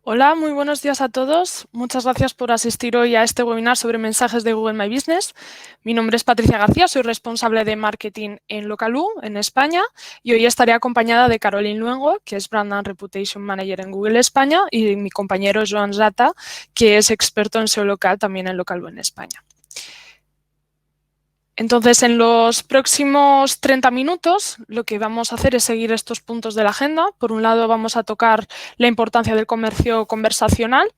Hola, muy buenos días a todos. Muchas gracias por asistir hoy a este webinar sobre mensajes de Google My Business. Mi nombre es Patricia García, soy responsable de marketing en Localoo, en España, y hoy estaré acompañada de Caroline Luengo, que es Brand and Reputation Manager en Google España, y mi compañero Joan Zata, que es experto en SEO local también en Localoo en España. Entonces, en los próximos 30 minutos, lo que vamos a hacer es seguir estos puntos de la agenda. Por un lado, vamos a tocar la importancia del comercio conversacional.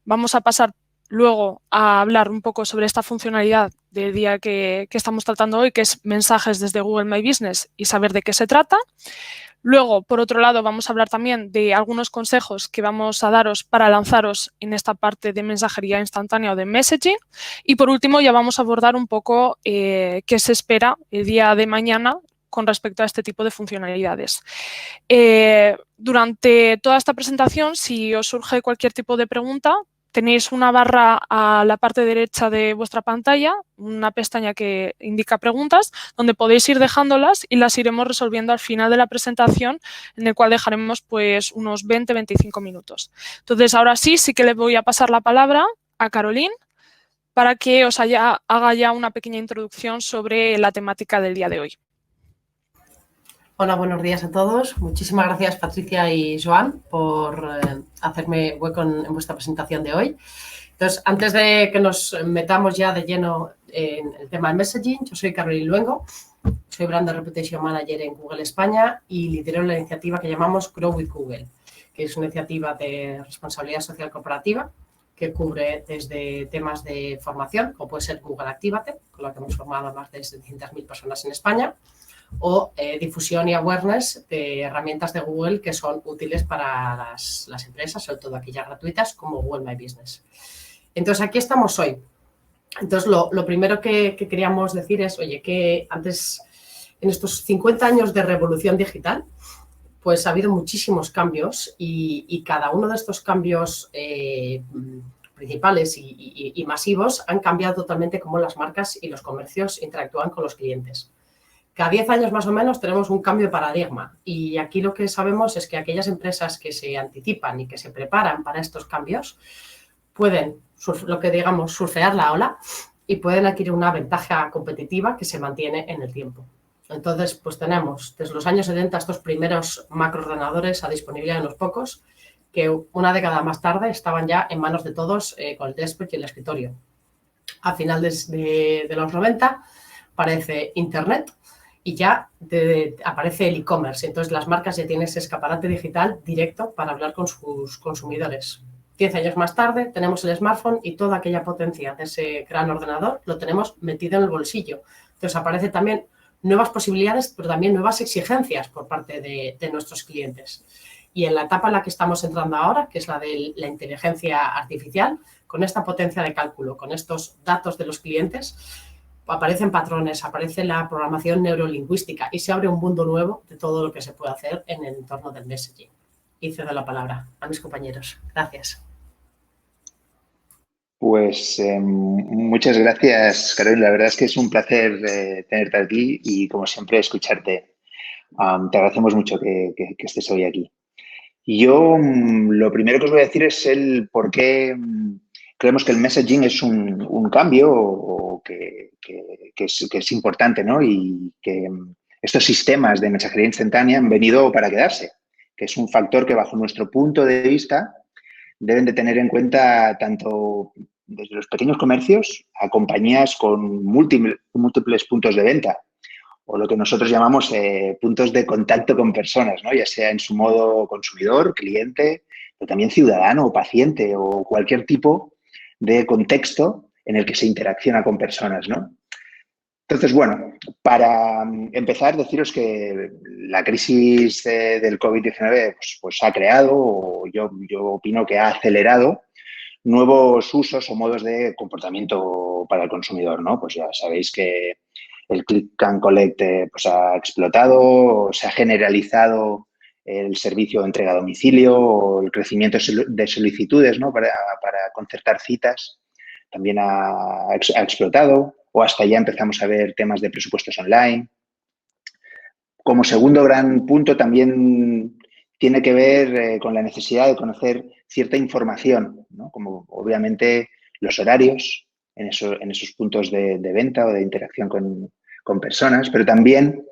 Vamos a pasar luego a hablar un poco sobre esta funcionalidad del día que estamos tratando hoy, que es mensajes desde Google My Business y saber de qué se trata. Luego, por otro lado, vamos a hablar también de algunos consejos que vamos a daros para lanzaros en esta parte de mensajería instantánea o de messaging. Y por último, ya vamos a abordar un poco qué se espera el día de mañana con respecto a este tipo de funcionalidades. Durante toda esta presentación, si os surge cualquier tipo de pregunta, tenéis una barra a la parte derecha de vuestra pantalla, una pestaña que indica preguntas, donde podéis ir dejándolas y las iremos resolviendo al final de la presentación, en el cual dejaremos pues unos 20-25 minutos. Entonces, ahora sí que le voy a pasar la palabra a Caroline para que os haga ya una pequeña introducción sobre la temática del día de hoy. Hola, buenos días a todos. Muchísimas gracias, Patricia y Joan, por hacerme hueco en vuestra presentación de hoy. Entonces, antes de que nos metamos ya de lleno en el tema del messaging, yo soy Caroline Luengo, soy Brand and Reputation Manager en Google España y lidero la iniciativa que llamamos Grow with Google, que es una iniciativa de responsabilidad social corporativa que cubre desde temas de formación, como puede ser Google Actívate, con la que hemos formado a más de 700.000 personas en España, o difusión y awareness de herramientas de Google que son útiles para las empresas, sobre todo aquellas gratuitas como Google My Business. Entonces, aquí estamos hoy. Entonces, lo primero que queríamos decir es, oye, que antes, en estos 50 años de revolución digital, pues ha habido muchísimos cambios y cada uno de estos cambios principales y masivos han cambiado totalmente cómo las marcas y los comercios interactúan con los clientes. Cada 10 años más o menos tenemos un cambio de paradigma y aquí lo que sabemos es que aquellas empresas que se anticipan y que se preparan para estos cambios pueden, lo que digamos, surfear la ola y pueden adquirir una ventaja competitiva que se mantiene en el tiempo. Entonces, pues tenemos desde los años 70 estos primeros macroordenadores a disponibilidad de unos pocos que una década más tarde estaban ya en manos de todos con el desktop y el escritorio. A finales de los 90 aparece Internet y ya aparece el e-commerce. Entonces, las marcas ya tienen ese escaparate digital directo para hablar con sus consumidores. 10 años más tarde tenemos el smartphone y toda aquella potencia de ese gran ordenador lo tenemos metido en el bolsillo. Entonces, aparece también nuevas posibilidades, pero también nuevas exigencias por parte de nuestros clientes. Y en la etapa en la que estamos entrando ahora, que es la de la inteligencia artificial, con esta potencia de cálculo, con estos datos de los clientes, aparecen patrones, aparece la programación neurolingüística y se abre un mundo nuevo de todo lo que se puede hacer en el entorno del messaging. Y cedo la palabra a mis compañeros. Gracias. Pues muchas gracias, Carolina. La verdad es que es un placer tenerte aquí y, como siempre, escucharte. Te agradecemos mucho que estés hoy aquí. Y yo lo primero que os voy a decir es el por qué creemos que el messaging es un cambio o que es importante, ¿no? Y que estos sistemas de mensajería instantánea han venido para quedarse, que es un factor que, bajo nuestro punto de vista, deben de tener en cuenta tanto desde los pequeños comercios a compañías con múltiples puntos de venta, o lo que nosotros llamamos puntos de contacto con personas, ¿no? Ya sea en su modo consumidor, cliente, pero también ciudadano o paciente o cualquier tipo de contexto en el que se interacciona con personas, ¿no? Entonces, bueno, para empezar, deciros que la crisis del COVID-19 pues ha creado, o yo opino que ha acelerado, nuevos usos o modos de comportamiento para el consumidor, ¿no? Pues ya sabéis que el click and collect pues ha explotado, se ha generalizado el servicio de entrega a domicilio, o el crecimiento de solicitudes, ¿no? para concertar citas también ha explotado, o hasta ya empezamos a ver temas de presupuestos online. Como segundo gran punto, también tiene que ver con la necesidad de conocer cierta información, ¿no? Como obviamente los horarios en esos puntos de venta o de interacción con personas, pero también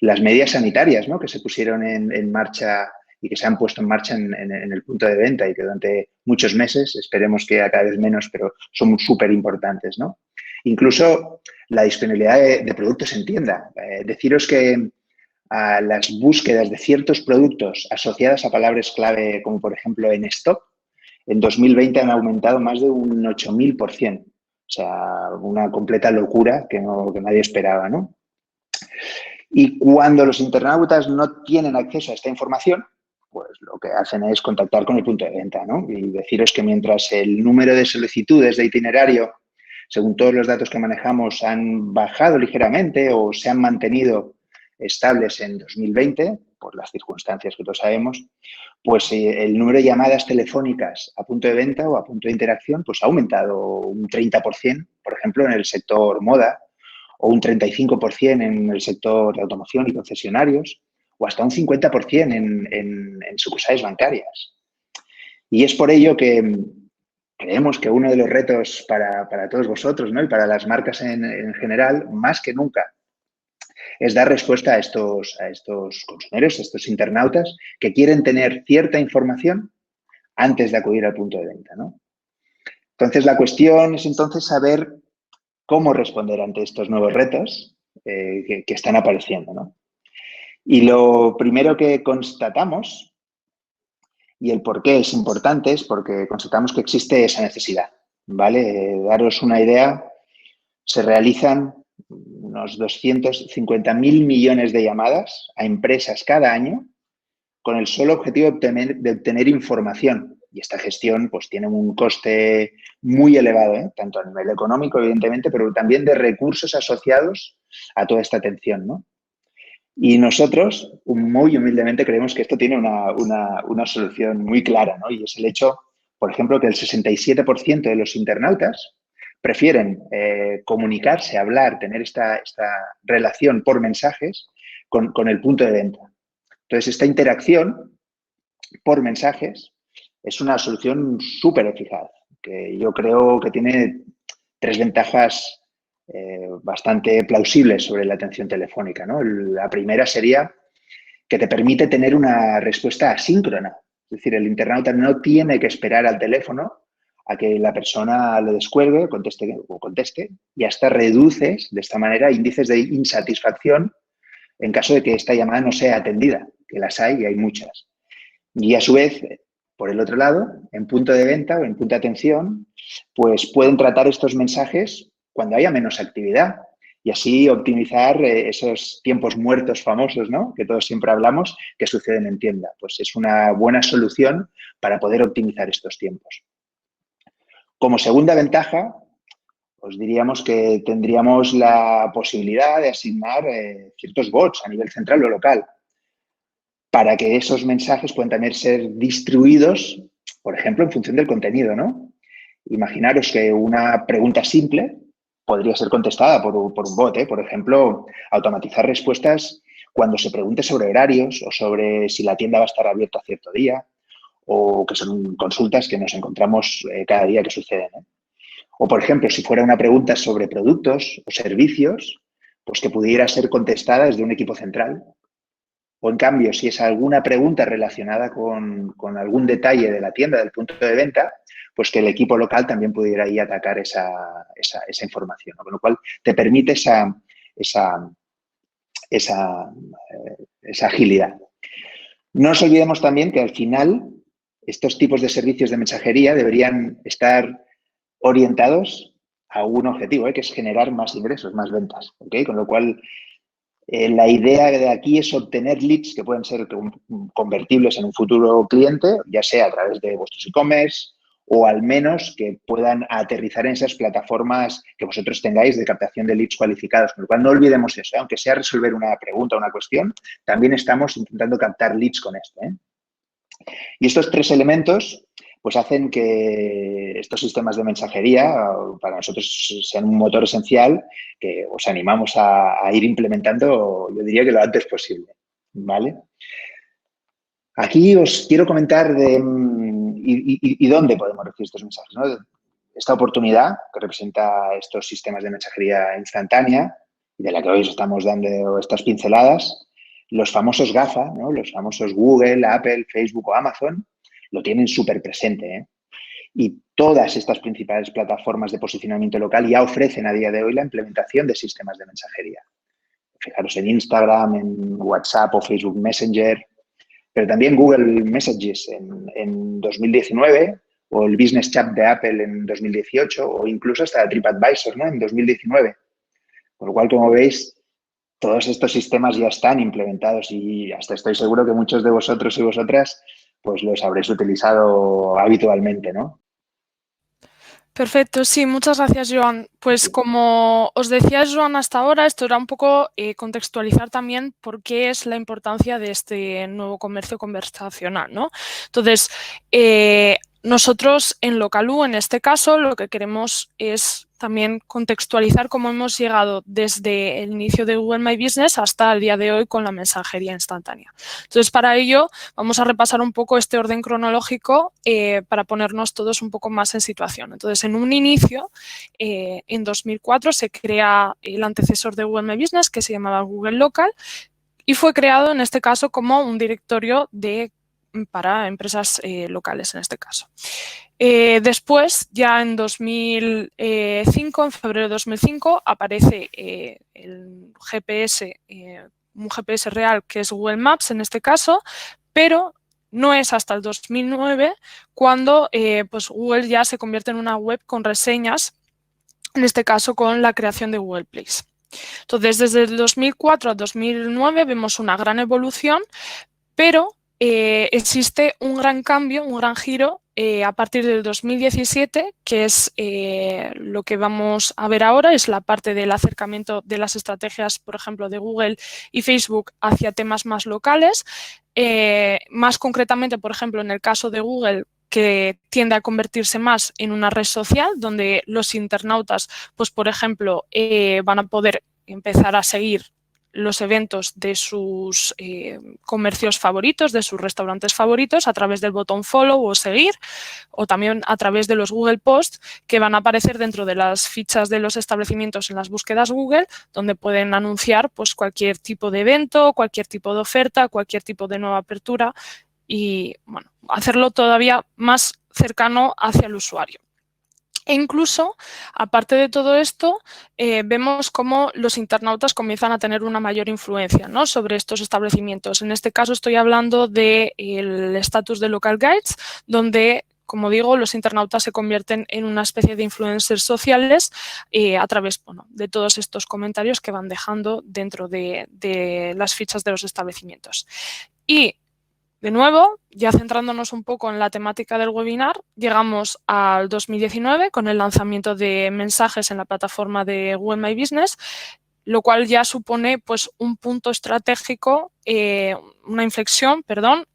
las medidas sanitarias, ¿no? Que se pusieron en marcha y que se han puesto en marcha en el punto de venta y que durante muchos meses, esperemos que a cada vez menos, pero son súper importantes, ¿no? Incluso la disponibilidad de productos en tienda. Deciros que a las búsquedas de ciertos productos asociadas a palabras clave, como por ejemplo en stock, en 2020 han aumentado más de un 8000%. O sea, una completa locura que nadie esperaba, ¿no? Y cuando los internautas no tienen acceso a esta información, pues lo que hacen es contactar con el punto de venta, ¿no? Y deciros que mientras el número de solicitudes de itinerario, según todos los datos que manejamos, han bajado ligeramente o se han mantenido estables en 2020, por las circunstancias que todos sabemos, pues el número de llamadas telefónicas a punto de venta o a punto de interacción pues ha aumentado un 30%, por ejemplo, en el sector moda, o un 35% en el sector de automoción y concesionarios, o hasta un 50% en sucursales bancarias. Y es por ello que creemos que uno de los retos para todos vosotros, ¿no? Y para las marcas en general, más que nunca, es dar respuesta a estos consumidores, a estos internautas que quieren tener cierta información antes de acudir al punto de venta, ¿no? Entonces, la cuestión es entonces saber cómo responder ante estos nuevos retos que están apareciendo, ¿no? Y lo primero que constatamos, y el por qué es importante, es porque constatamos que existe esa necesidad, ¿vale? Daros una idea, se realizan unos 250.000 millones de llamadas a empresas cada año con el solo objetivo de obtener información. Y esta gestión pues tiene un coste muy elevado, tanto a nivel económico, evidentemente, pero también de recursos asociados a toda esta atención, ¿no? Y nosotros, muy humildemente, creemos que esto tiene una solución muy clara, ¿no? Y es el hecho, por ejemplo, que el 67% de los internautas prefieren comunicarse, hablar, tener esta relación por mensajes con el punto de venta. Entonces, esta interacción por mensajes es una solución súper eficaz, que yo creo que tiene 3 ventajas bastante plausibles sobre la atención telefónica, ¿no? La primera sería que te permite tener una respuesta asíncrona. Es decir, el internauta no tiene que esperar al teléfono a que la persona lo descuelgue, conteste, y hasta reduces de esta manera índices de insatisfacción en caso de que esta llamada no sea atendida, que las hay y hay muchas. Y a su vez, por el otro lado, en punto de venta o en punto de atención, pues pueden tratar estos mensajes cuando haya menos actividad y así optimizar esos tiempos muertos famosos, ¿no? Que todos siempre hablamos, que suceden en tienda. Pues es una buena solución para poder optimizar estos tiempos. Como segunda ventaja, os diríamos que tendríamos la posibilidad de asignar ciertos bots a nivel central o local para que esos mensajes puedan también ser distribuidos, por ejemplo, en función del contenido, ¿no? Imaginaros que una pregunta simple podría ser contestada por un bot, ¿eh? Por ejemplo, automatizar respuestas cuando se pregunte sobre horarios o sobre si la tienda va a estar abierta a cierto día o que son consultas que nos encontramos cada día que suceden, ¿eh? O, por ejemplo, si fuera una pregunta sobre productos o servicios, pues que pudiera ser contestada desde un equipo central. O, en cambio, si es alguna pregunta relacionada con algún detalle de la tienda, del punto de venta, pues que el equipo local también pudiera ahí atacar esa información, ¿no? Con lo cual, te permite esa agilidad. No nos olvidemos también que, al final, estos tipos de servicios de mensajería deberían estar orientados a un objetivo, que es generar más ingresos, más ventas, ¿okay? Con lo cual, la idea de aquí es obtener leads que pueden ser convertibles en un futuro cliente, ya sea a través de vuestros e-commerce o al menos que puedan aterrizar en esas plataformas que vosotros tengáis de captación de leads cualificados. Con lo cual, no olvidemos eso, aunque sea resolver una pregunta o una cuestión, también estamos intentando captar leads con esto, ¿eh? Y estos 3 elementos pues hacen que estos sistemas de mensajería para nosotros sean un motor esencial que os animamos a ir implementando, yo diría que lo antes posible, ¿vale? Aquí os quiero comentar y dónde podemos recibir estos mensajes, ¿no? Esta oportunidad que representa estos sistemas de mensajería instantánea y de la que hoy os estamos dando estas pinceladas, los famosos GAFA, ¿no? Los famosos Google, Apple, Facebook o Amazon, lo tienen súper presente, ¿eh? Y todas estas principales plataformas de posicionamiento local ya ofrecen a día de hoy la implementación de sistemas de mensajería. Fijaros en Instagram, en WhatsApp o Facebook Messenger, pero también Google Messages en 2019 o el Business Chat de Apple en 2018 o incluso hasta TripAdvisor, ¿no? En 2019. Por lo cual, como veis, todos estos sistemas ya están implementados y hasta estoy seguro que muchos de vosotros y vosotras pues los habréis utilizado habitualmente, ¿no? Perfecto, sí, muchas gracias, Joan. Pues como os decía Joan hasta ahora, esto era un poco contextualizar también por qué es la importancia de este nuevo comercio conversacional, ¿no? Entonces, nosotros en Localú, en este caso, lo que queremos es también contextualizar cómo hemos llegado desde el inicio de Google My Business hasta el día de hoy con la mensajería instantánea. Entonces, para ello, vamos a repasar un poco este orden cronológico para ponernos todos un poco más en situación. Entonces, en un inicio, en 2004, se crea el antecesor de Google My Business, que se llamaba Google Local, y fue creado, en este caso, como un directorio para empresas locales, en este caso. Después, ya en 2005, en febrero de 2005, aparece el GPS, un GPS real que es Google Maps en este caso, pero no es hasta el 2009 cuando pues Google ya se convierte en una web con reseñas, en este caso con la creación de Google Place. Entonces, desde el 2004 a 2009 vemos una gran evolución, pero existe un gran cambio, un gran giro a partir del 2017, que es lo que vamos a ver ahora, es la parte del acercamiento de las estrategias, por ejemplo, de Google y Facebook hacia temas más locales. Más concretamente, por ejemplo, en el caso de Google, que tiende a convertirse más en una red social donde los internautas, pues por ejemplo, van a poder empezar a seguir los eventos de sus comercios favoritos, de sus restaurantes favoritos, a través del botón follow o seguir, o también a través de los Google Posts que van a aparecer dentro de las fichas de los establecimientos en las búsquedas Google, donde pueden anunciar pues, cualquier tipo de evento, cualquier tipo de oferta, cualquier tipo de nueva apertura y bueno, hacerlo todavía más cercano hacia el usuario. E incluso, aparte de todo esto, vemos cómo los internautas comienzan a tener una mayor influencia, ¿no?, sobre estos establecimientos. En este caso estoy hablando del estatus de Local Guides, donde, como digo, los internautas se convierten en una especie de influencers sociales a través de todos estos comentarios que van dejando dentro de las fichas de los establecimientos. Y de nuevo, ya centrándonos un poco en la temática del webinar, llegamos al 2019 con el lanzamiento de mensajes en la plataforma de Google My Business, lo cual ya supone pues, un punto estratégico, una inflexión, perdón,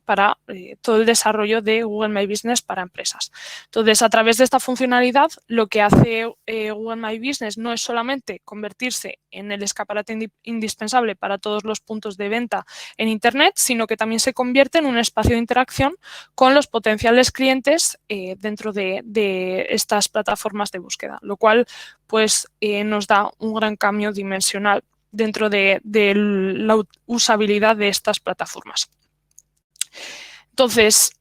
para todo el desarrollo de Google My Business para empresas. Entonces, a través de esta funcionalidad, lo que hace Google My Business no es solamente convertirse en el escaparate indispensable para todos los puntos de venta en Internet, sino que también se convierte en un espacio de interacción con los potenciales clientes dentro de estas plataformas de búsqueda, lo cual pues nos da un gran cambio dimensional dentro de la usabilidad de estas plataformas. Entonces,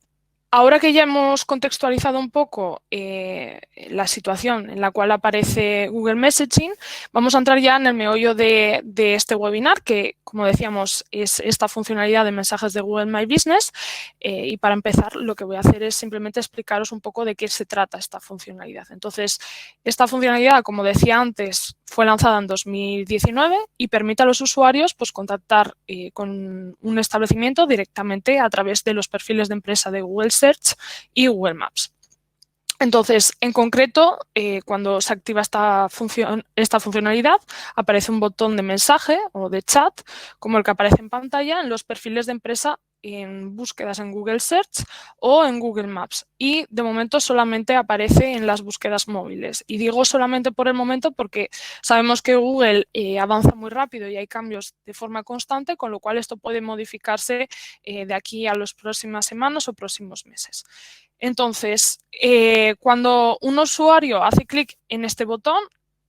ahora que ya hemos contextualizado un poco la situación en la cual aparece Google Messaging, vamos a entrar ya en el meollo de este webinar, que, como decíamos, es esta funcionalidad de mensajes de Google My Business. Y para empezar, lo que voy a hacer es simplemente explicaros un poco de qué se trata esta funcionalidad. Entonces, esta funcionalidad, como decía antes, fue lanzada en 2019 y permite a los usuarios pues, contactar con un establecimiento directamente a través de los perfiles de empresa de Google Search y Google Maps. Entonces, en concreto, cuando se activa esta funcionalidad, aparece un botón de mensaje o de chat, como el que aparece en pantalla, en los perfiles de empresa en búsquedas en Google Search o en Google Maps y de momento solamente aparece en las búsquedas móviles. Y digo solamente por el momento porque sabemos que Google avanza muy rápido y hay cambios de forma constante, con lo cual esto puede modificarse de aquí a las próximas semanas o próximos meses. Entonces, cuando un usuario hace clic en este botón,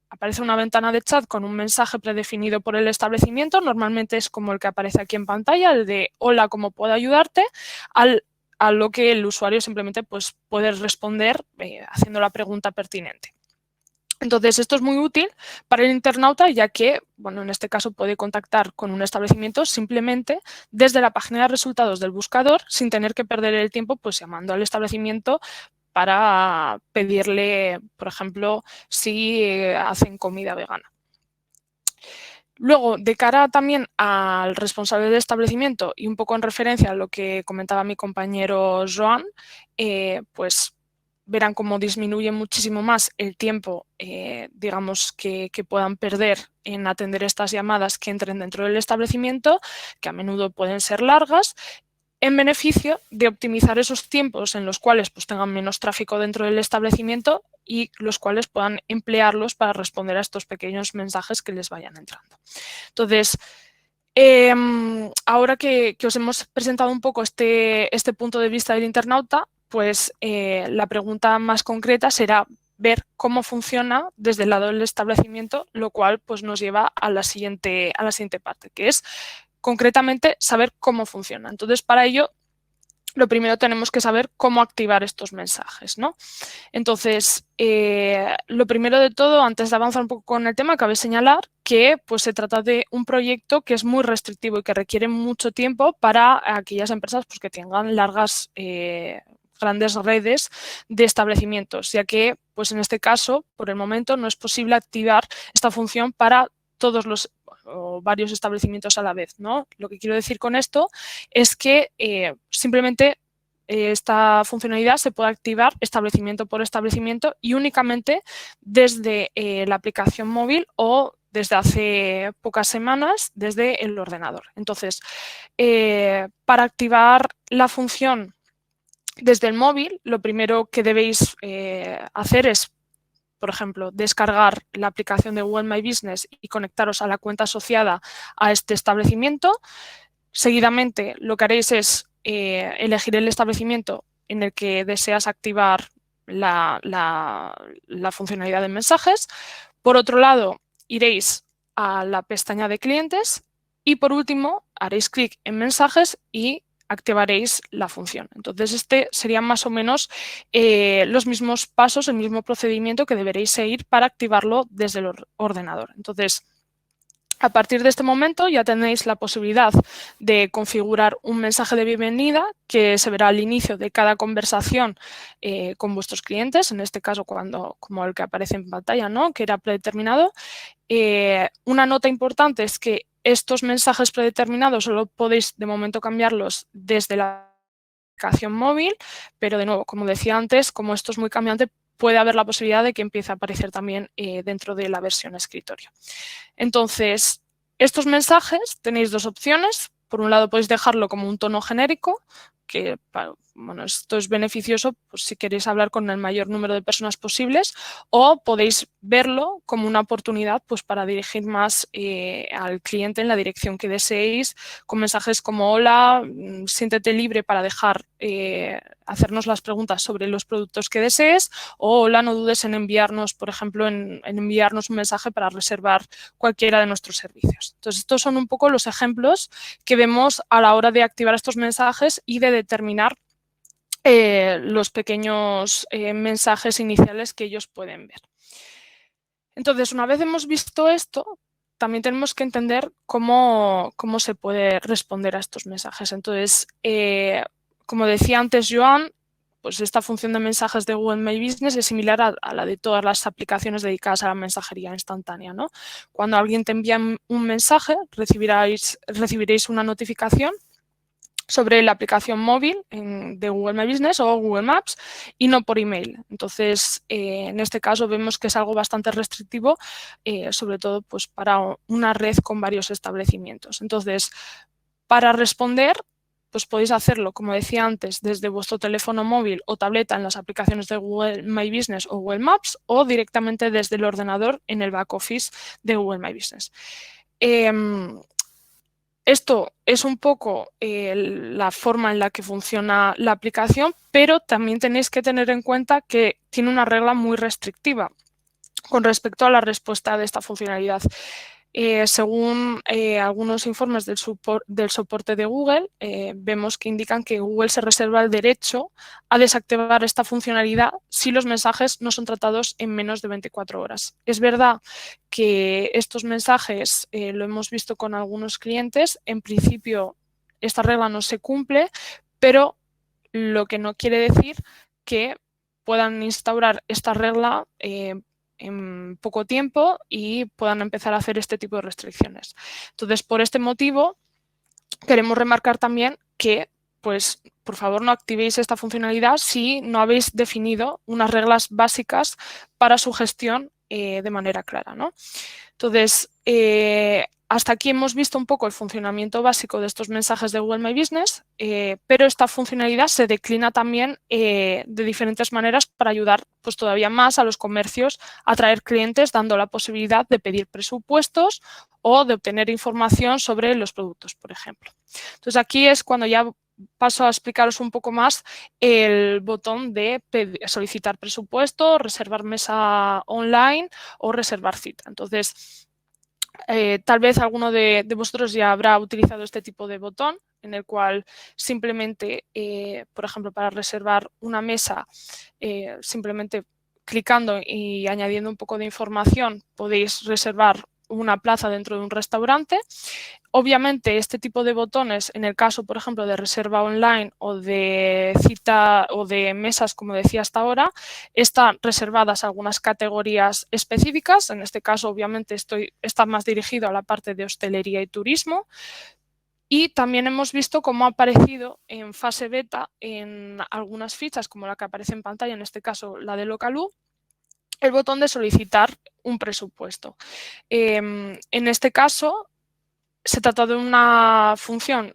aparece una ventana de chat con un mensaje predefinido por el establecimiento. Normalmente es como el que aparece aquí en pantalla, el de hola, ¿cómo puedo ayudarte? A lo que el usuario simplemente pues, puede responder haciendo la pregunta pertinente. Entonces, esto es muy útil para el internauta, ya que, bueno, en este caso puede contactar con un establecimiento simplemente desde la página de resultados del buscador, sin tener que perder el tiempo pues, llamando al establecimiento para pedirle, por ejemplo, si hacen comida vegana. Luego, de cara también al responsable del establecimiento y un poco en referencia a lo que comentaba mi compañero Joan, pues verán cómo disminuye muchísimo más el tiempo, digamos, que puedan perder en atender estas llamadas que entren dentro del establecimiento, que a menudo pueden ser largas, en beneficio de optimizar esos tiempos en los cuales pues, tengan menos tráfico dentro del establecimiento y los cuales puedan emplearlos para responder a estos pequeños mensajes que les vayan entrando. Entonces, ahora que os hemos presentado un poco este punto de vista del internauta, pues la pregunta más concreta será ver cómo funciona desde el lado del establecimiento, lo cual pues, nos lleva a la siguiente parte, que es concretamente saber cómo funciona. Entonces, para ello, lo primero tenemos que saber cómo activar estos mensajes, ¿no? Entonces, lo primero de todo, antes de avanzar un poco con el tema, cabe señalar que pues, se trata de un proyecto que es muy restrictivo y que requiere mucho tiempo para aquellas empresas pues, que tengan largas grandes redes de establecimientos, ya que pues, en este caso, por el momento, no es posible activar esta función para todos los o varios establecimientos a la vez, ¿no? Lo que quiero decir con esto es que simplemente esta funcionalidad se puede activar establecimiento por establecimiento y únicamente desde la aplicación móvil o desde hace pocas semanas desde el ordenador. Entonces, para activar la función desde el móvil, lo primero que debéis hacer es, por ejemplo, descargar la aplicación de Google My Business y conectaros a la cuenta asociada a este establecimiento. Seguidamente, lo que haréis es elegir el establecimiento en el que deseas activar la funcionalidad de mensajes. Por otro lado, iréis a la pestaña de clientes y, por último, haréis clic en mensajes y activaréis la función. Entonces, este serían más o menos los mismos pasos, el mismo procedimiento que deberéis seguir para activarlo desde el ordenador. Entonces, a partir de este momento ya tenéis la posibilidad de configurar un mensaje de bienvenida que se verá al inicio de cada conversación con vuestros clientes, en este caso como el que aparece en pantalla, ¿no? Que era predeterminado. Una nota importante es que estos mensajes predeterminados solo podéis de momento cambiarlos desde la aplicación móvil, pero de nuevo, como decía antes, como esto es muy cambiante, puede haber la posibilidad de que empiece a aparecer también dentro de la versión escritorio. Entonces, estos mensajes tenéis dos opciones. Por un lado, podéis dejarlo como un tono genérico, que bueno, esto es beneficioso pues, si queréis hablar con el mayor número de personas posibles, o podéis verlo como una oportunidad pues, para dirigir más al cliente en la dirección que deseéis, con mensajes como hola, siéntete libre para dejar hacernos las preguntas sobre los productos que desees, o hola, no dudes en enviarnos, por ejemplo, en enviarnos un mensaje para reservar cualquiera de nuestros servicios. Entonces, estos son un poco los ejemplos que vemos a la hora de activar estos mensajes y de determinar los pequeños mensajes iniciales que ellos pueden ver. Entonces, una vez hemos visto esto, también tenemos que entender cómo se puede responder a estos mensajes. Entonces, como decía antes Joan, pues esta función de mensajes de Google My Business es similar a la de todas las aplicaciones dedicadas a la mensajería instantánea, ¿no? Cuando alguien te envía un mensaje, recibiréis una notificación sobre la aplicación móvil de Google My Business o Google Maps y no por email. Entonces, en este caso vemos que es algo bastante restrictivo, sobre todo pues, para una red con varios establecimientos. Entonces, para responder, pues podéis hacerlo, como decía antes, desde vuestro teléfono móvil o tableta en las aplicaciones de Google My Business o Google Maps, o directamente desde el ordenador en el back office de Google My Business. Esto es un poco la forma en la que funciona la aplicación, pero también tenéis que tener en cuenta que tiene una regla muy restrictiva con respecto a la respuesta de esta funcionalidad. Según algunos informes del soporte de Google, vemos que indican que Google se reserva el derecho a desactivar esta funcionalidad si los mensajes no son tratados en menos de 24 horas. Es verdad que estos mensajes lo hemos visto con algunos clientes. En principio, esta regla no se cumple, pero lo que no quiere decir que puedan instaurar esta regla en poco tiempo y puedan empezar a hacer este tipo de restricciones. Entonces, por este motivo, queremos remarcar también que, pues, por favor, no activéis esta funcionalidad si no habéis definido unas reglas básicas para su gestión de manera clara, ¿no? Entonces, hasta aquí hemos visto un poco el funcionamiento básico de estos mensajes de Google My Business, pero esta funcionalidad se declina también de diferentes maneras para ayudar pues, todavía más a los comercios a atraer clientes, dando la posibilidad de pedir presupuestos o de obtener información sobre los productos, por ejemplo. Entonces, aquí es cuando ya paso a explicaros un poco más el botón de solicitar presupuesto, reservar mesa online o reservar cita. Entonces, tal vez alguno de vosotros ya habrá utilizado este tipo de botón en el cual simplemente, por ejemplo, para reservar una mesa, simplemente clicando y añadiendo un poco de información podéis reservar una plaza dentro de un restaurante. Obviamente, este tipo de botones, en el caso, por ejemplo, de reserva online o de cita o de mesas, como decía hasta ahora, están reservadas algunas categorías específicas. En este caso, obviamente, está más dirigido a la parte de hostelería y turismo. Y también hemos visto cómo ha aparecido en fase beta en algunas fichas, como la que aparece en pantalla, en este caso la de Localú, el botón de solicitar un presupuesto. En este caso, se trata de una función,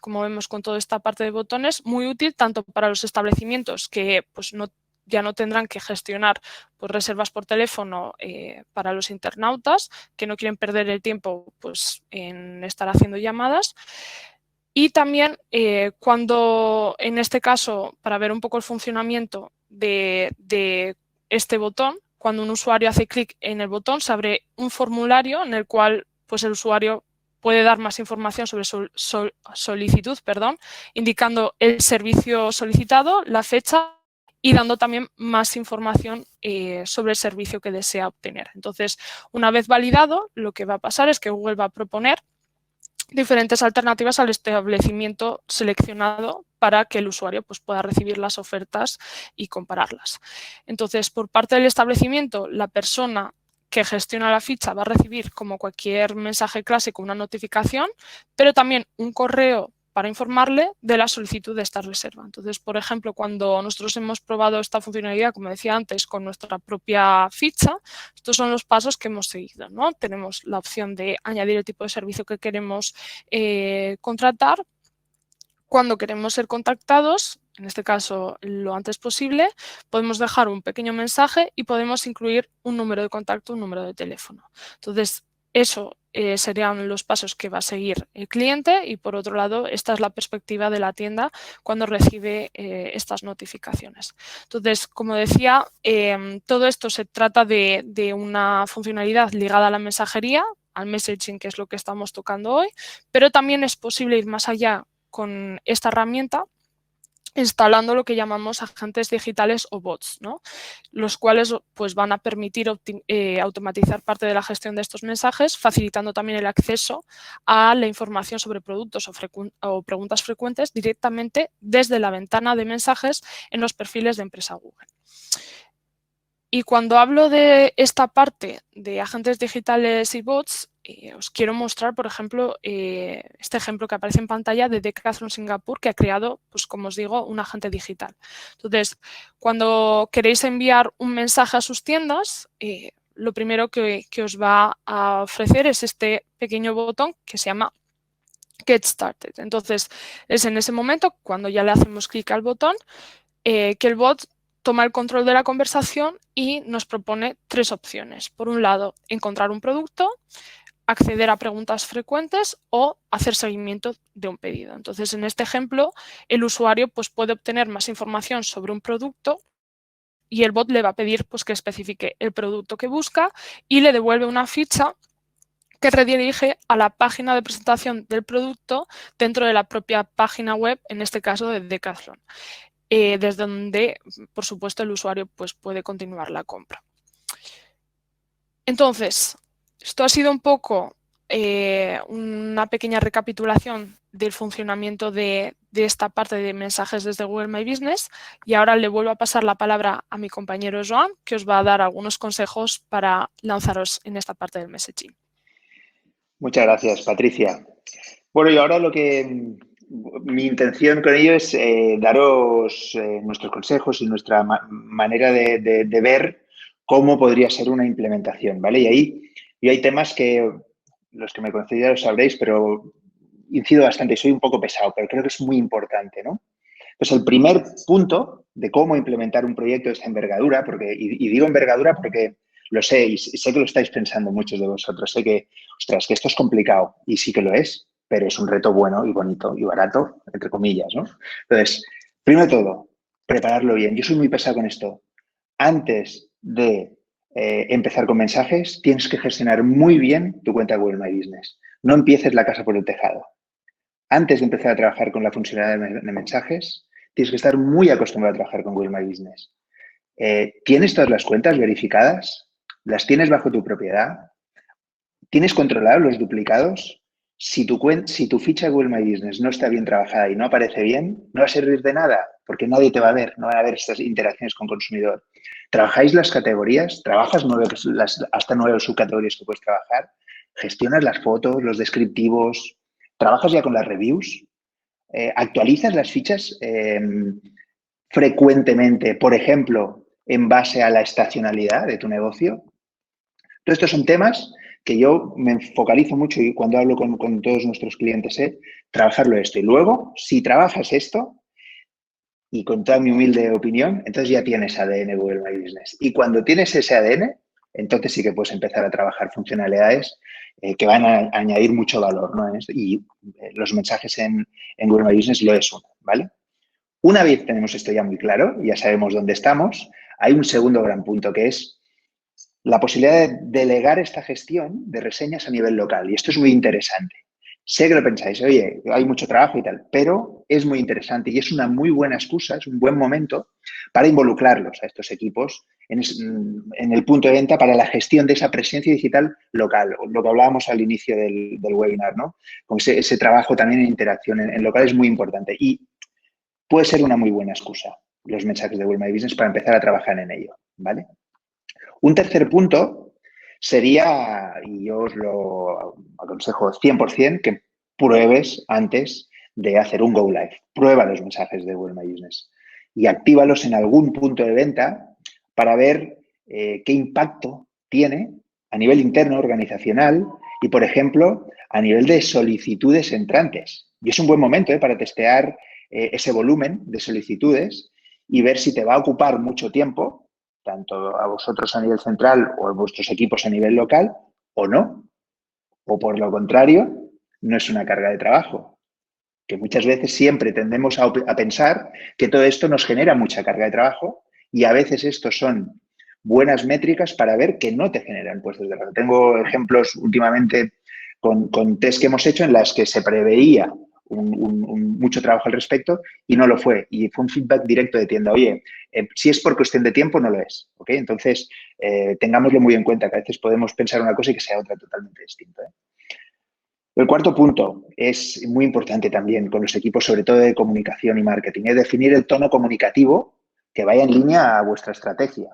como vemos con toda esta parte de botones, muy útil tanto para los establecimientos que pues, ya no tendrán que gestionar pues, reservas por teléfono para los internautas que no quieren perder el tiempo pues, en estar haciendo llamadas. Y también cuando, en este caso, para ver un poco el funcionamiento de este botón, cuando un usuario hace clic en el botón, se abre un formulario en el cual pues, el usuario puede dar más información sobre su solicitud, indicando el servicio solicitado, la fecha y dando también más información sobre el servicio que desea obtener. Entonces, una vez validado, lo que va a pasar es que Google va a proponer diferentes alternativas al establecimiento seleccionado para que el usuario pues, pueda recibir las ofertas y compararlas. Entonces, por parte del establecimiento, la persona que gestiona la ficha va a recibir, como cualquier mensaje clásico, una notificación, pero también un correo para informarle de la solicitud de esta reserva. Entonces, por ejemplo, cuando nosotros hemos probado esta funcionalidad, como decía antes, con nuestra propia ficha, estos son los pasos que hemos seguido, ¿no? Tenemos la opción de añadir el tipo de servicio que queremos contratar. Cuando queremos ser contactados, en este caso lo antes posible, podemos dejar un pequeño mensaje y podemos incluir un número de contacto, un número de teléfono. Entonces, eso serían los pasos que va a seguir el cliente y, por otro lado, esta es la perspectiva de la tienda cuando recibe estas notificaciones. Entonces, como decía, todo esto se trata de una funcionalidad ligada a la mensajería, al messaging, que es lo que estamos tocando hoy, pero también es posible ir más allá con esta herramienta instalando lo que llamamos agentes digitales o bots, ¿no? Los cuales pues, van a permitir automatizar parte de la gestión de estos mensajes, facilitando también el acceso a la información sobre productos o preguntas frecuentes directamente desde la ventana de mensajes en los perfiles de empresa Google. Y cuando hablo de esta parte de agentes digitales y bots, os quiero mostrar, por ejemplo, este ejemplo que aparece en pantalla de Decathlon Singapur, que ha creado, pues como os digo, un agente digital. Entonces, cuando queréis enviar un mensaje a sus tiendas, lo primero que os va a ofrecer es este pequeño botón que se llama Get Started. Entonces, es en ese momento, cuando ya le hacemos clic al botón, que el bot toma el control de la conversación y nos propone 3 opciones. Por un lado, encontrar un producto, acceder a preguntas frecuentes o hacer seguimiento de un pedido. Entonces, en este ejemplo, el usuario pues, puede obtener más información sobre un producto y el bot le va a pedir pues, que especifique el producto que busca y le devuelve una ficha que redirige a la página de presentación del producto dentro de la propia página web, en este caso de Decathlon, desde donde, por supuesto, el usuario pues, puede continuar la compra. Entonces, esto ha sido un poco una pequeña recapitulación del funcionamiento de esta parte de mensajes desde Google My Business, y ahora le vuelvo a pasar la palabra a mi compañero Joan, que os va a dar algunos consejos para lanzaros en esta parte del messaging. Muchas gracias, Patricia. Bueno, y ahora mi intención con ello es daros nuestros consejos y nuestra manera de ver cómo podría ser una implementación, ¿vale? Y hay temas que los que me conocéis ya lo sabréis, pero incido bastante, soy un poco pesado, pero creo que es muy importante, ¿no? Pues el primer punto de cómo implementar un proyecto de esta envergadura, y digo envergadura porque lo sé y sé que lo estáis pensando muchos de vosotros, sé que, ostras, que esto es complicado y sí que lo es, pero es un reto bueno y bonito y barato, entre comillas, ¿no? Entonces, primero de todo, prepararlo bien. Yo soy muy pesado con esto. Antes de empezar con mensajes, tienes que gestionar muy bien tu cuenta de Google My Business. No empieces la casa por el tejado. Antes de empezar a trabajar con la funcionalidad de mensajes, tienes que estar muy acostumbrado a trabajar con Google My Business. ¿Tienes todas las cuentas verificadas? ¿Las tienes bajo tu propiedad? ¿Tienes controlados los duplicados? Si tu ficha de Google My Business no está bien trabajada y no aparece bien, no va a servir de nada, porque nadie te va a ver, no van a ver estas interacciones con consumidor. ¿Trabajáis las categorías? ¿Trabajas hasta 9 subcategorías que puedes trabajar? ¿Gestionas las fotos, los descriptivos? ¿Trabajas ya con las reviews? ¿Actualizas las fichas frecuentemente, por ejemplo, en base a la estacionalidad de tu negocio? Todos estos son temas que yo me focalizo mucho y cuando hablo con todos nuestros clientes, trabajarlo esto. Y luego, si trabajas esto, y con toda mi humilde opinión, entonces ya tienes ADN Google My Business. Y cuando tienes ese ADN, entonces sí que puedes empezar a trabajar funcionalidades que van a añadir mucho valor, ¿no? Y los mensajes en Google My Business lo es uno, ¿vale? Una vez tenemos esto ya muy claro, ya sabemos dónde estamos, hay un segundo gran punto que es la posibilidad de delegar esta gestión de reseñas a nivel local. Y esto es muy interesante. Sé que lo pensáis, oye, hay mucho trabajo y tal, pero es muy interesante y es una muy buena excusa, es un buen momento para involucrarlos a estos equipos en el punto de venta para la gestión de esa presencia digital local, lo que hablábamos al inicio del webinar, ¿no? Con ese trabajo también en interacción en local es muy importante y puede ser una muy buena excusa los mensajes de Google My Business para empezar a trabajar en ello, ¿vale? Un tercer punto sería, y yo os lo aconsejo 100%, que pruebes antes de hacer un Go Live. Prueba los mensajes de Google My Business y actívalos en algún punto de venta para ver qué impacto tiene a nivel interno, organizacional y, por ejemplo, a nivel de solicitudes entrantes. Y es un buen momento para testear ese volumen de solicitudes y ver si te va a ocupar mucho tiempo, tanto a vosotros a nivel central o a vuestros equipos a nivel local, o no. O por lo contrario, no es una carga de trabajo. Que muchas veces siempre tendemos a pensar que todo esto nos genera mucha carga de trabajo y a veces estos son buenas métricas para ver que no te generan puestos de trabajo. Tengo ejemplos últimamente con test que hemos hecho en las que se preveía mucho trabajo al respecto y no lo fue. Y fue un feedback directo de tienda. Oye, si es por cuestión de tiempo, no lo es. ¿Okay? Entonces, tengámoslo muy en cuenta, que a veces podemos pensar una cosa y que sea otra totalmente distinta. El cuarto punto es muy importante también con los equipos, sobre todo de comunicación y marketing, es definir el tono comunicativo que vaya en línea a vuestra estrategia.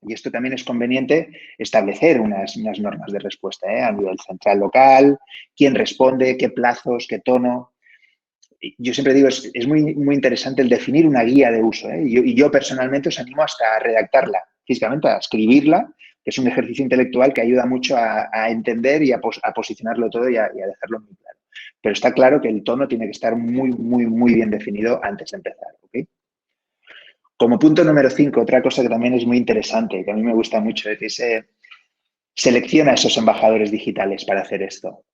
Y esto también es conveniente establecer unas normas de respuesta a nivel central, local, quién responde, qué plazos, qué tono. Yo siempre digo, es muy, muy interesante el definir una guía de uso. Y yo personalmente os animo hasta a redactarla, físicamente a escribirla, que es un ejercicio intelectual que ayuda mucho a entender y a posicionarlo todo y a dejarlo muy claro. pero está claro que el tono tiene que estar muy, muy, muy bien definido antes de empezar, ¿ok? Como punto número 5, otra cosa que también es muy interesante, que a mí me gusta mucho, es que selecciona a esos embajadores digitales para hacer esto.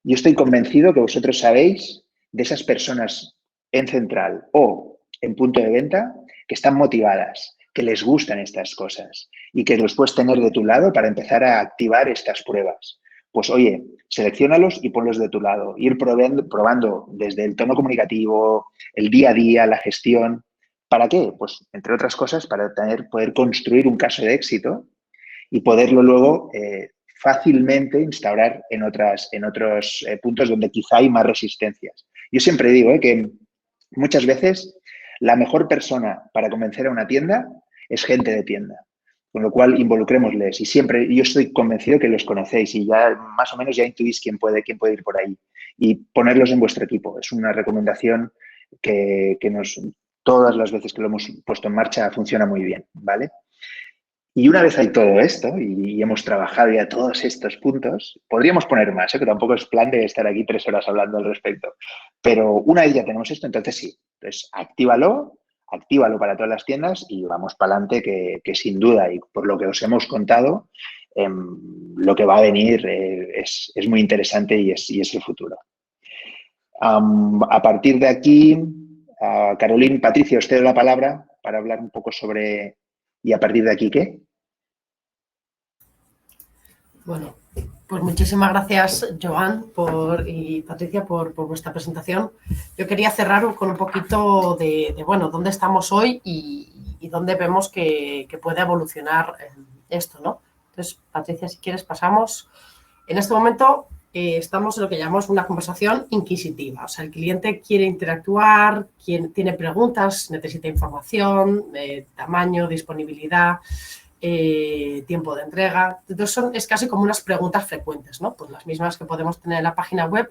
Yo estoy convencido que vosotros sabéis de esas personas en central o en punto de venta que están motivadas, que les gustan estas cosas y que los puedes tener de tu lado para empezar a activar estas pruebas. Pues oye, selecciónalos y ponlos de tu lado. Ir probando desde el tono comunicativo, el día a día, la gestión. ¿Para qué? Pues, entre otras cosas, para poder construir un caso de éxito y poderlo luego fácilmente instaurar en otros puntos donde quizá hay más resistencias. Yo siempre digo que muchas veces la mejor persona para convencer a una tienda es gente de tienda. Con lo cual, involucrémosles. Y siempre, yo estoy convencido que los conocéis y ya más o menos ya intuís quién puede ir por ahí. Y ponerlos en vuestro equipo. Es una recomendación que todas las veces que lo hemos puesto en marcha funciona muy bien, ¿vale? Y una vez hay todo esto y hemos trabajado ya todos estos puntos, podríamos poner más, que tampoco es plan de estar aquí 3 horas hablando al respecto. Pero una vez ya tenemos esto, entonces sí. Entonces, actívalo para todas las tiendas y vamos para adelante, que sin duda, y por lo que os hemos contado, lo que va a venir es muy interesante y es el futuro. A partir de aquí, Caroline, Patricia, os cedo la palabra para hablar un poco sobre... ¿Y a partir de aquí qué? Bueno, pues muchísimas gracias, Joan y Patricia, por vuestra presentación. Yo quería cerrar con un poquito de bueno, dónde estamos hoy y dónde vemos que puede evolucionar esto, ¿no? Entonces, Patricia, si quieres, pasamos. En este momento estamos en lo que llamamos una conversación inquisitiva. O sea, el cliente quiere interactuar, tiene preguntas, necesita información, tamaño, disponibilidad, tiempo de entrega. Entonces es casi como unas preguntas frecuentes, ¿no? Pues las mismas que podemos tener en la página web,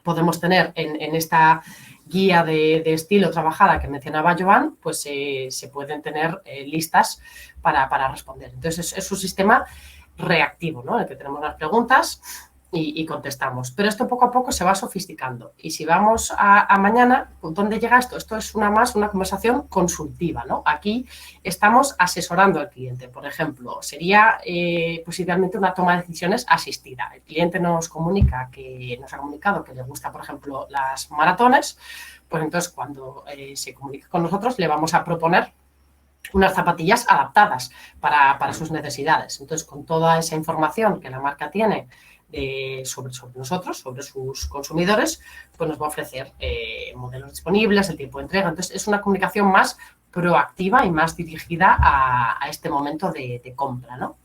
podemos tener en esta guía de estilo trabajada que mencionaba Joan, pues se pueden tener listas para responder. Entonces es un sistema reactivo, ¿no? En el que tenemos las preguntas y contestamos. Pero esto poco a poco se va sofisticando. Y si vamos a mañana, ¿dónde llega esto? Esto es una conversación consultiva, ¿no? Aquí estamos asesorando al cliente. Por ejemplo, sería posiblemente una toma de decisiones asistida. El cliente nos ha comunicado que le gusta, por ejemplo, las maratones. Pues entonces, cuando se comunica con nosotros, le vamos a proponer unas zapatillas adaptadas para sus necesidades. Entonces, con toda esa información que la marca tiene sobre nosotros, sobre sus consumidores, pues nos va a ofrecer modelos disponibles, el tiempo de entrega. Entonces, es una comunicación más proactiva y más dirigida a este momento de compra, ¿no?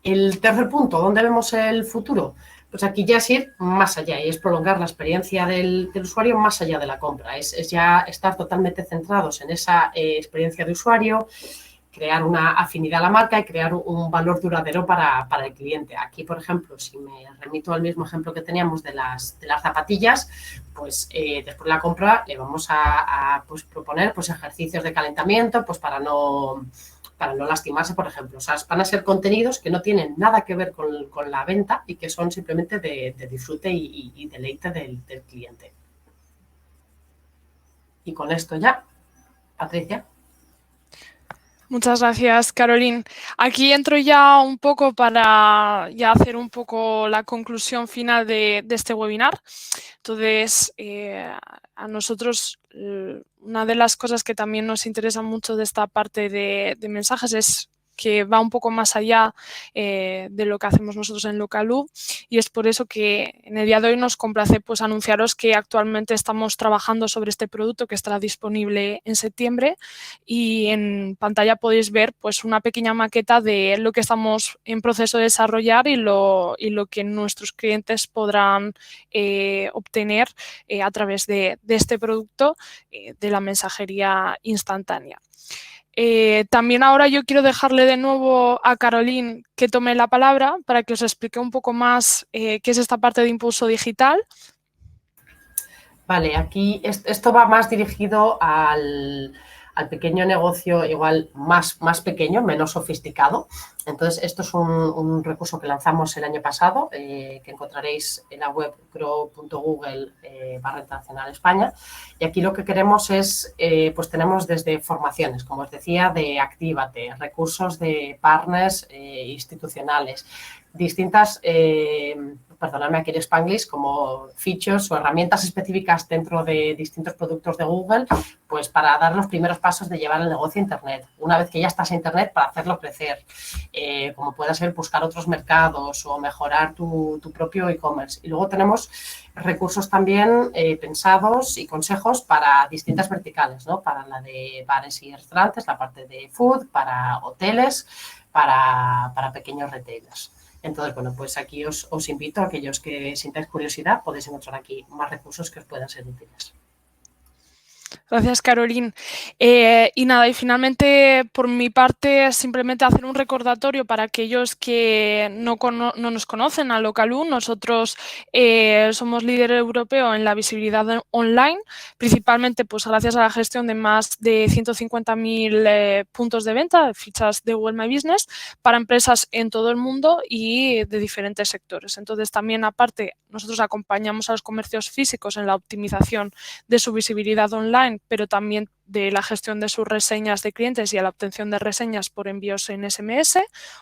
El tercer punto, ¿dónde vemos el futuro? Pues aquí ya es ir más allá y es prolongar la experiencia del usuario más allá de la compra. Es ya estar totalmente centrados en esa experiencia de usuario, crear una afinidad a la marca y crear un valor duradero para el cliente. Aquí, por ejemplo, si me remito al mismo ejemplo que teníamos de las zapatillas, pues después de la compra le vamos a pues, proponer pues, ejercicios de calentamiento pues, para no lastimarse, por ejemplo. O sea, van a ser contenidos que no tienen nada que ver con la venta y que son simplemente de disfrute y deleite del cliente. Y con esto ya, Patricia. Muchas gracias, Caroline. Aquí entro ya un poco para ya hacer un poco la conclusión final de este webinar. Entonces, a nosotros una de las cosas que también nos interesa mucho de esta parte de mensajes es que va un poco más allá de lo que hacemos nosotros en Localoo, y es por eso que en el día de hoy nos complace pues, anunciaros que actualmente estamos trabajando sobre este producto que estará disponible en septiembre, y en pantalla podéis ver pues, una pequeña maqueta de lo que estamos en proceso de desarrollar y lo que nuestros clientes podrán obtener a través de este producto de la mensajería instantánea. También ahora yo quiero dejarle de nuevo a Caroline que tome la palabra para que os explique un poco más qué es esta parte de impulso digital. Vale, aquí esto va más dirigido al al pequeño negocio igual más pequeño, menos sofisticado. Entonces, esto es un recurso que lanzamos el año pasado, que encontraréis en la web grow.google/internacional España. Y aquí lo que queremos es, pues tenemos desde formaciones, como os decía, de Actívate, recursos de partners institucionales, distintas, perdonadme aquí el Spanglish, como features o herramientas específicas dentro de distintos productos de Google, pues para dar los primeros pasos de llevar el negocio a Internet. Una vez que ya estás a Internet, para hacerlo crecer, como pueda ser buscar otros mercados o mejorar tu propio e-commerce. Y luego tenemos recursos también pensados y consejos para distintas verticales, ¿no? Para la de bares y restaurantes, la parte de food, para hoteles, para pequeños retailers. Entonces, bueno, pues aquí os invito a aquellos que sintáis curiosidad, podéis encontrar aquí más recursos que os puedan ser útiles. Gracias, Caroline. Y nada, y finalmente, por mi parte, simplemente hacer un recordatorio para aquellos que no nos conocen a Localoo. Nosotros somos líder europeo en la visibilidad online, principalmente pues gracias a la gestión de más de 150.000 puntos de venta, fichas de Google My Business, para empresas en todo el mundo y de diferentes sectores. Entonces, también aparte, nosotros acompañamos a los comercios físicos en la optimización de su visibilidad online, pero también de la gestión de sus reseñas de clientes y a la obtención de reseñas por envíos en SMS.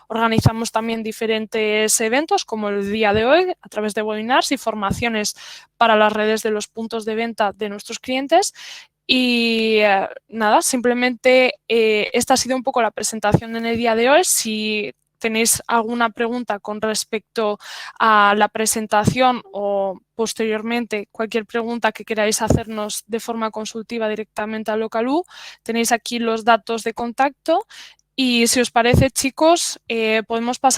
Organizamos también diferentes eventos como el día de hoy a través de webinars y formaciones para las redes de los puntos de venta de nuestros clientes. Y nada, simplemente esta ha sido un poco la presentación en el día de hoy. Si tenéis alguna pregunta con respecto a la presentación o posteriormente cualquier pregunta que queráis hacernos de forma consultiva directamente a Localoo, tenéis aquí los datos de contacto y si os parece, chicos, podemos pasar